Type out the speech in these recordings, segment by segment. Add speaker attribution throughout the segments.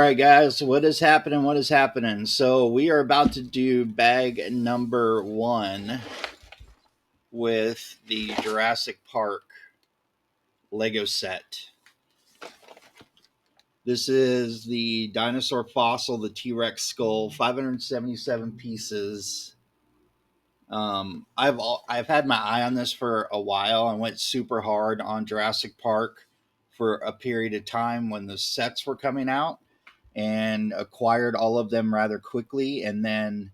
Speaker 1: right, guys, what is happening? What is happening? So, we are about to do bag number one with the Jurassic Park Lego set. This is the dinosaur fossil, the T Rex skull, 577 pieces. I've had my eye on this for a while. I went super hard on Jurassic Park for a period of time when the sets were coming out, and acquired all of them rather quickly. And then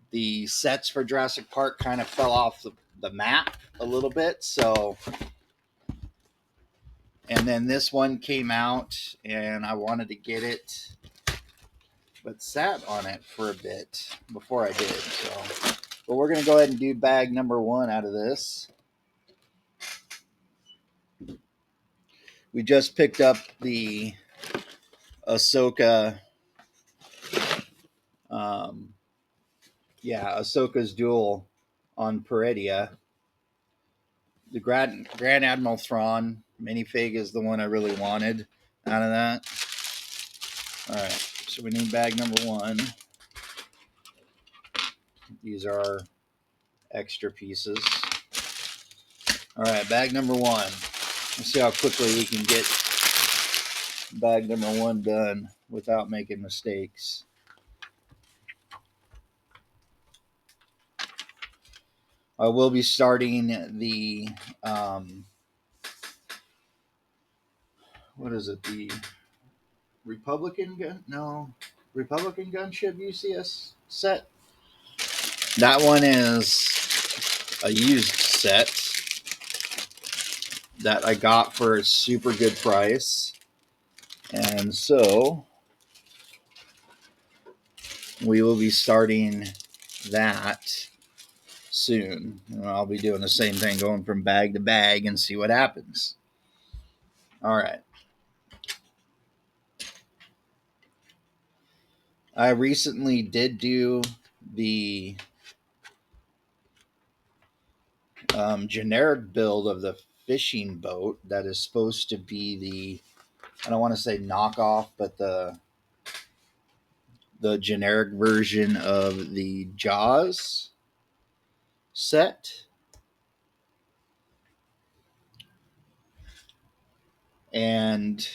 Speaker 1: the sets for Jurassic Park kind of fell off the map a little bit. So, and then this one came out, and I wanted to get it, but sat on it for a bit before I did. So, but we're going to go ahead and do bag number one out of this. We just picked up the Ahsoka. Ahsoka's duel on Peredia. The Grand Admiral Thrawn minifig is the one I really wanted out of that. All right, so we need bag number one. These are extra pieces. All right, bag number one. Let's see how quickly we can get bag number one done without making mistakes. I will be starting the what is it? The Republican gunship UCS set. That one is a used set that I got for a super good price. And so we will be starting that soon. And I'll be doing the same thing, going from bag to bag and see what happens. All right. I recently did do the generic build of the fishing boat that is supposed to be the, I don't want to say knockoff, but the generic version of the Jaws set. And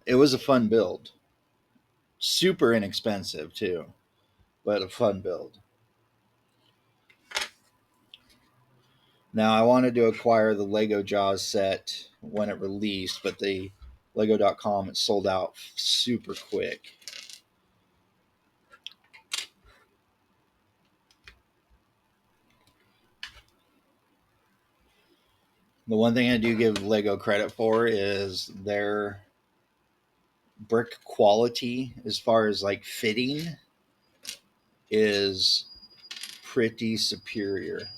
Speaker 1: it was a fun build. Super inexpensive too, but a fun build. Now, I wanted to acquire the Lego Jaws set when it released, but the Lego.com, it sold out super quick. The one thing I do give Lego credit for is their brick quality, as far as like fitting, is pretty superior.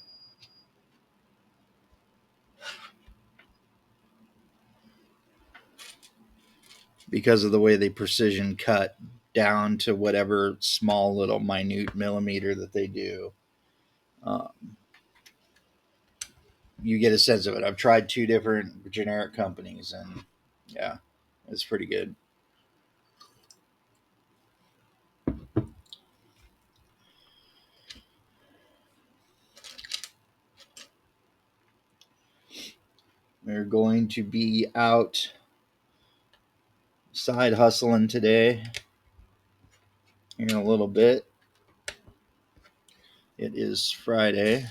Speaker 1: Because of the way they precision cut down to whatever small little minute millimeter that they do. You get a sense of it. I've tried two different generic companies, and yeah, it's pretty good. We're going to be out side hustling today in a little bit. It is Friday.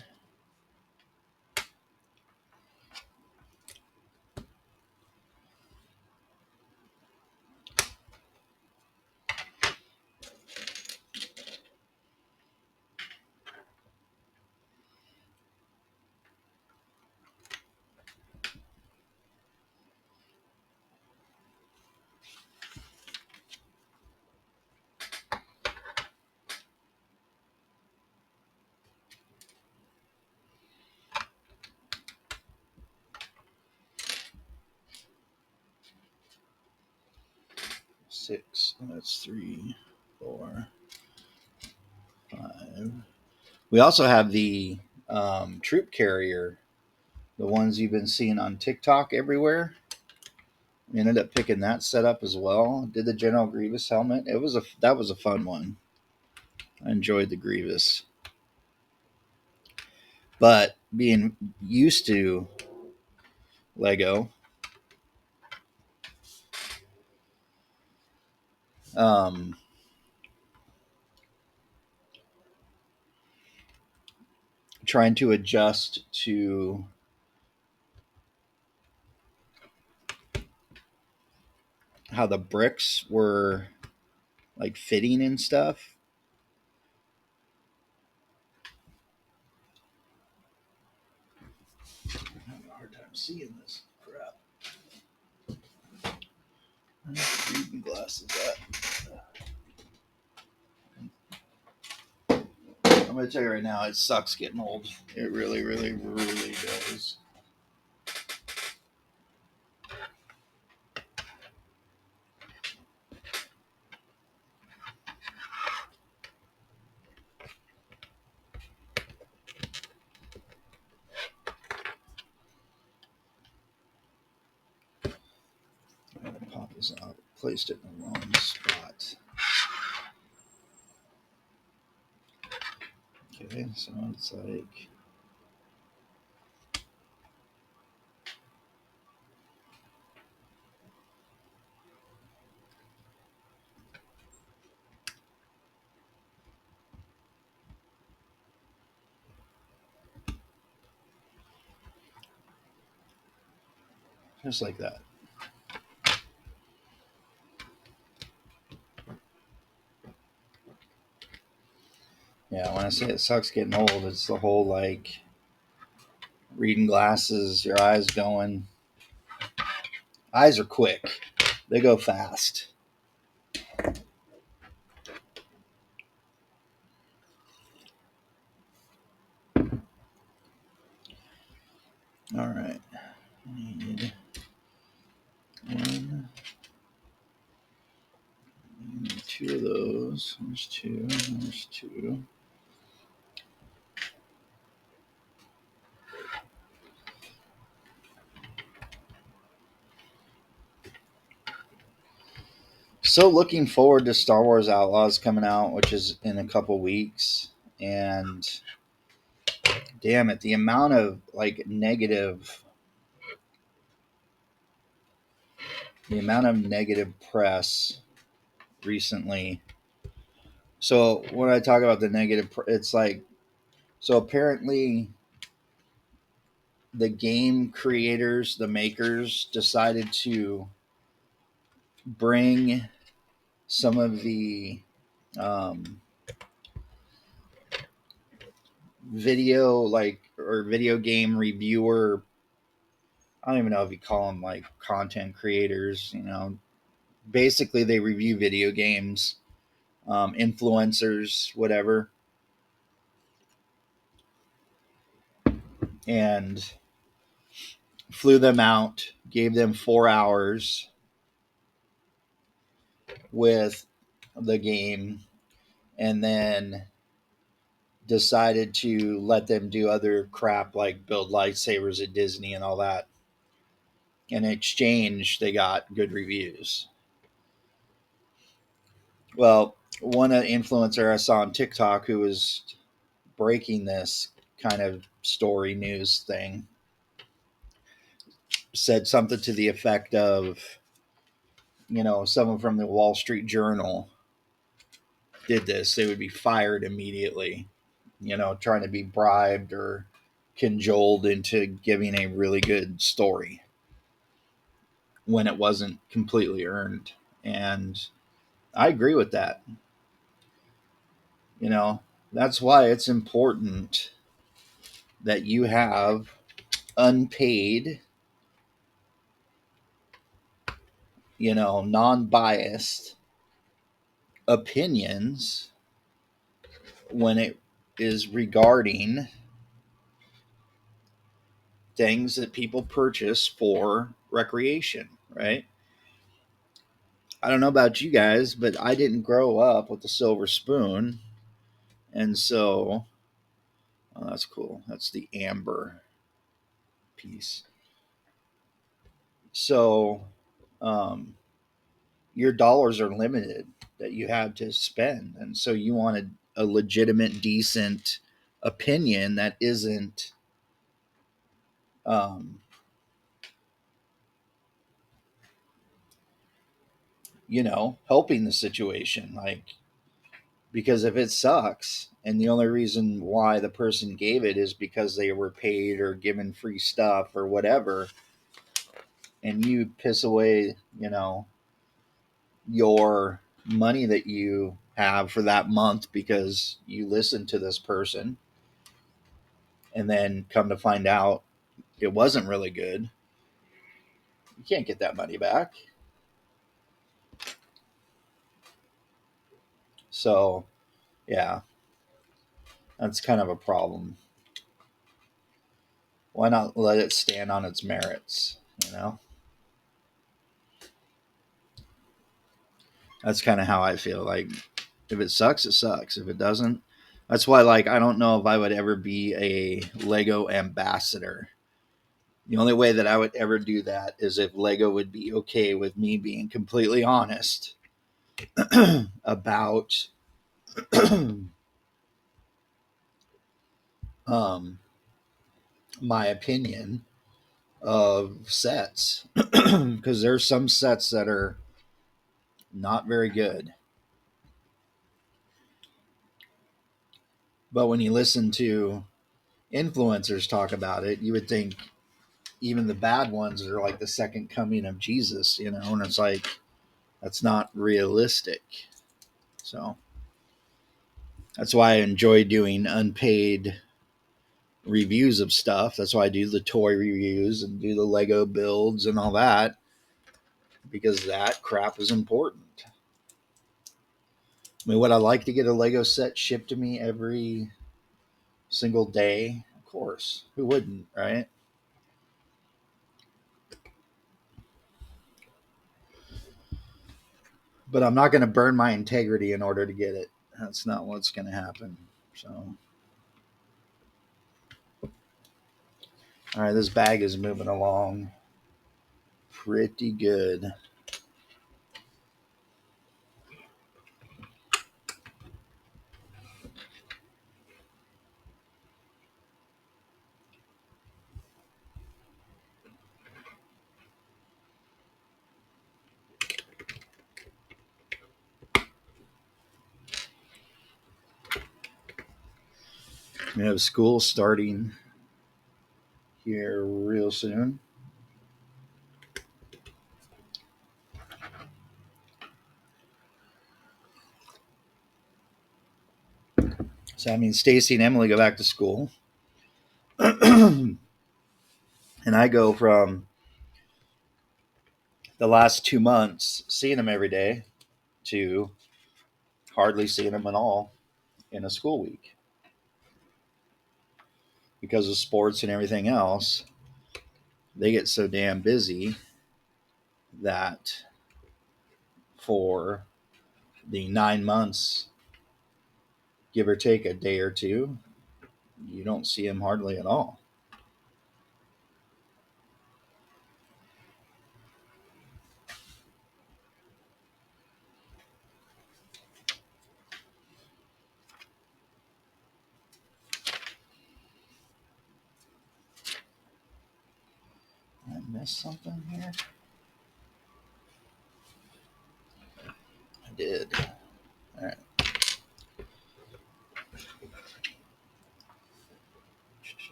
Speaker 1: Six. That's 3, 4, 5. We also have the troop carrier, the ones you've been seeing on TikTok everywhere. We ended up picking that setup as well. Did the General Grievous helmet. That was a fun one. I enjoyed the Grievous. But being used to Lego, um, trying to adjust to how the bricks were like fitting and stuff. I'm having a hard time seeing this crap. Reading glasses at. I'm gonna tell you right now, it sucks getting old. It really, really, really does. I'm gonna pop this out. Placed it in the wrong spot. Okay, so it's like just like that. Yeah, when I say it sucks getting old, it's the whole like reading glasses, your eyes going. Eyes are quick, they go fast. All right, I need one, I need two of those. There's two, there's two. So looking forward to Star Wars Outlaws coming out, which is in a couple weeks. And damn it, the amount of like negative press recently. So when I talk about the it's like, so apparently the game creators, the makers, decided to bring some of the um, video game reviewer. I don't even know if you call them like content creators. Basically they review video games, influencers, whatever, and flew them out, gave them 4 hours with the game, and then decided to let them do other crap like build lightsabers at Disney and all that. In exchange, they got good reviews. Well, one influencer I saw on TikTok who was breaking this kind of story news thing said something to the effect of, someone from the Wall Street Journal did this, they would be fired immediately, trying to be bribed or cajoled into giving a really good story when it wasn't completely earned. And I agree with that. You know, that's why it's important that you have unpaid, non biased opinions when it is regarding things that people purchase for recreation, right? I don't know about you guys, but I didn't grow up with a silver spoon. And so, oh, that's cool. That's the amber piece. So, um, your dollars are limited that you have to spend, and so you wanted a legitimate, decent opinion that isn't, um, helping the situation. Like, because if it sucks, and the only reason why the person gave it is because they were paid or given free stuff or whatever, and you piss away, your money that you have for that month because you listened to this person, and then come to find out it wasn't really good, you can't get that money back. So, yeah, that's kind of a problem. Why not let it stand on its merits? That's kind of how I feel. Like, if it sucks, it sucks. If it doesn't, that's why, like, I don't know if I would ever be a Lego ambassador. The only way that I would ever do that is if Lego would be okay with me being completely honest about um, my opinion of sets. Because there's some sets that are not very good. But when you listen to influencers talk about it, you would think even the bad ones are like the second coming of Jesus, and it's like, that's not realistic. So that's why I enjoy doing unpaid reviews of stuff. That's why I do the toy reviews and do the Lego builds and all that, because that crap is important. I mean, would I like to get a Lego set shipped to me every single day? Of course. Who wouldn't, right? But I'm not going to burn my integrity in order to get it. That's not what's going to happen. So, all right, this bag is moving along pretty good. We have school starting here real soon. So that means Stacy and Emily go back to school. And I go from the last 2 months seeing them every day to hardly seeing them at all in a school week because of sports and everything else. They get so damn busy that for the 9 months, give or take a day or two, you don't see them hardly at all. I missed something here. I did. All right.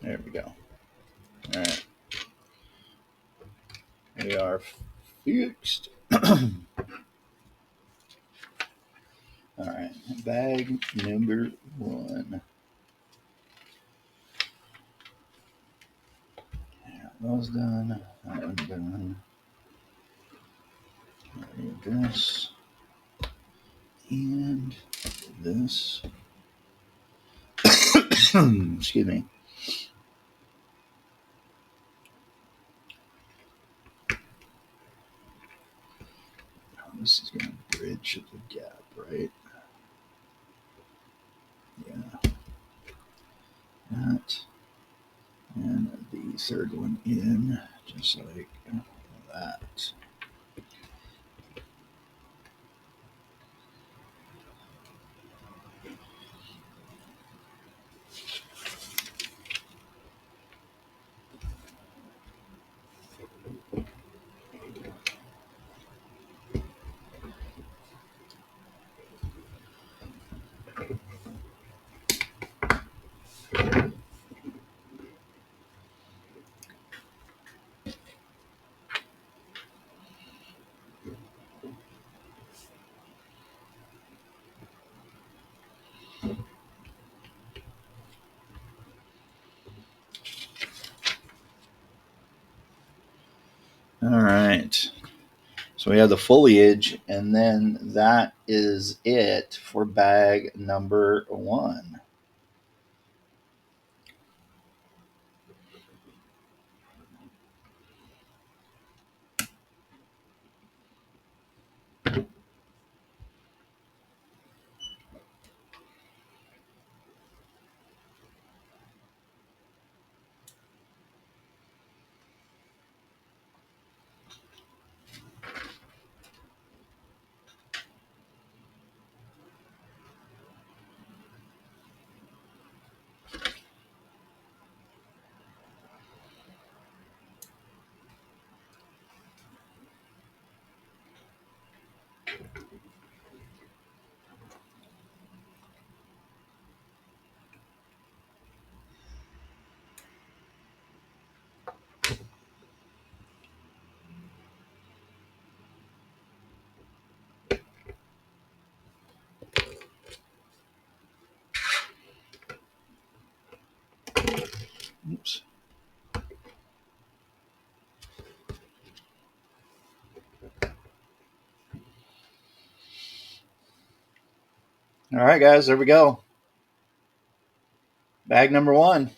Speaker 1: There we go. All right. We are fixed. All right. Bag number 1. That was done. That was done. This and this. Excuse me. This is going to bridge the gap, right? Yeah. That. third one in, just like that. All right. So we have the foliage, and then that is it for bag number 1. Oops. All right, guys, there we go. Bag number 1.